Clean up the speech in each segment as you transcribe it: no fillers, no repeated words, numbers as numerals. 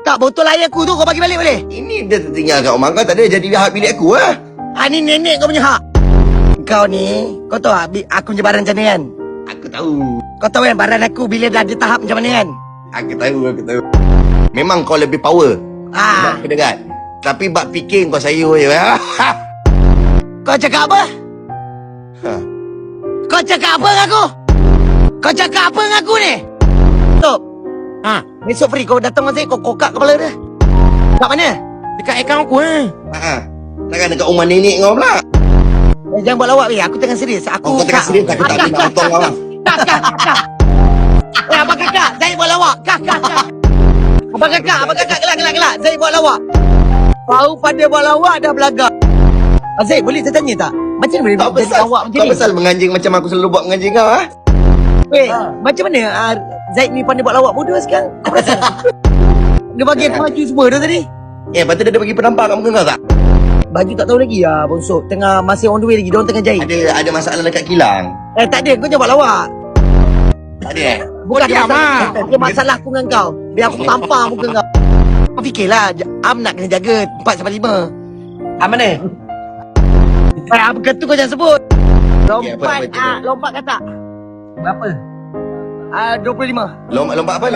Tak, botol air aku tu kau bagi balik boleh? Ini dia tertinggal kat rumah kau, tak ada jadi hak bilik aku lah. Ni nenek kau punya hak. Kau ni, kau tahu tak aku punya barang macam ni kan? Aku tahu. Kau tahu kan barang aku bila dah ada tahap macam mana kan? Aku tahu. Memang kau lebih power. Ah. Aku dengar. Tapi bak fikir kau sayur je. Kau cakap apa? Ha. Kau cakap apa dengan aku? Kau cakap apa dengan aku ni? Stop. Besok free kau datang dengan saya, kau kokak kepala dia. Kat mana? Dekat akaun aku Takkan dekat rumah nenek kau pula. Jangan buat lawak weh, aku tengah serius. Kau tengah serius, aku tak boleh nak potong kau. Kak. Abang kakak, saya buat lawak. Kak. Abang kakak, gelak. Saya buat lawak. Tahu pada buat lawak dah belagak. Aziz, boleh saya tanya tak? Macam mana Kau boleh jadi lawak macam kau ni? pasal menganjing macam aku selalu buat menganjing kau, ha? Weh, macam mana Zaid ni pandai buat lawak bodoh sekarang? Kau perasan? Dia bagi baju semua dah tadi. Lepas tu dia bagi penampak kat muka kau tak? Baju tak tahu lagi lah, bonsok. Tengah masih on the way lagi, diorang tengah jahit. Ada masalah dekat kilang. Tak ada, kau jangan buat lawak. Tak ada Bukan diam, masalah, dia masalah aku dengan kau. Biar aku tampar muka kau. Kau fikirlah, Am nak kena jaga 4-5. Mana? Apa tu kau jangan sebut. apa Lompat katak. Berapa? 25. Lompat apa?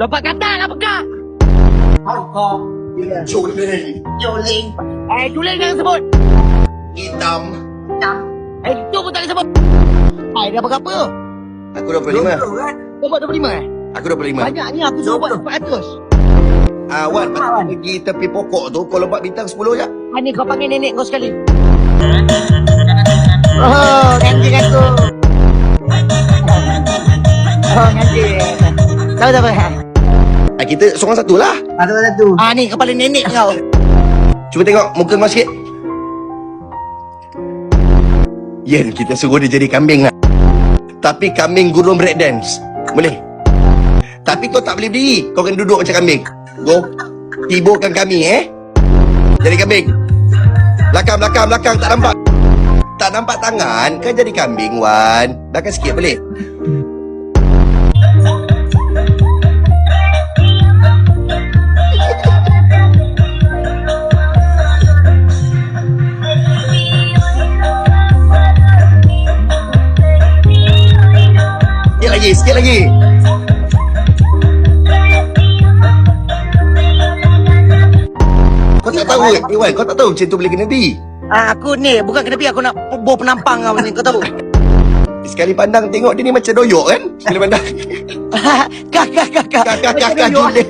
Lompat katak lah pekak. Juling. Juling jangan sebut. Hitam. Itu pun tak boleh sebut. Dah berapa? Aku 25. Kau buat 25 Aku 25. Banyak ni, aku suruh buat 400. Wan, pergi tepi pokok tu, kau lompat bintang 10 je. Ni kau panggil nenek kau sekali. Oh, anjing aku. Oh, anjing. Tahu tak apa? Kita seorang satu lah. Satu. Ni kepala nenek kau. Cuba tengok muka kau sikit. Yen, kita suruh dia jadi kambing lah. Tapi kambing gurung breakdance. Boleh? Tapi kau tak boleh berdiri. Kau kena duduk macam kambing. Go. Tiburkan kami, jadi kambing. Belakang. Tak nampak. Tak nampak tangan. Kan jadi kambing, Wan. Belakang sikit boleh? Sikit lagi. Kau tak tahu Wan, kau tak tahu macam tu boleh kena bi. Aku ni bukan kena pergi, aku nak bawa penampang kau ni, kau tahu. Sekali pandang tengok dia ni macam doyok kan? Sekali pandang. Kak. Kakak juling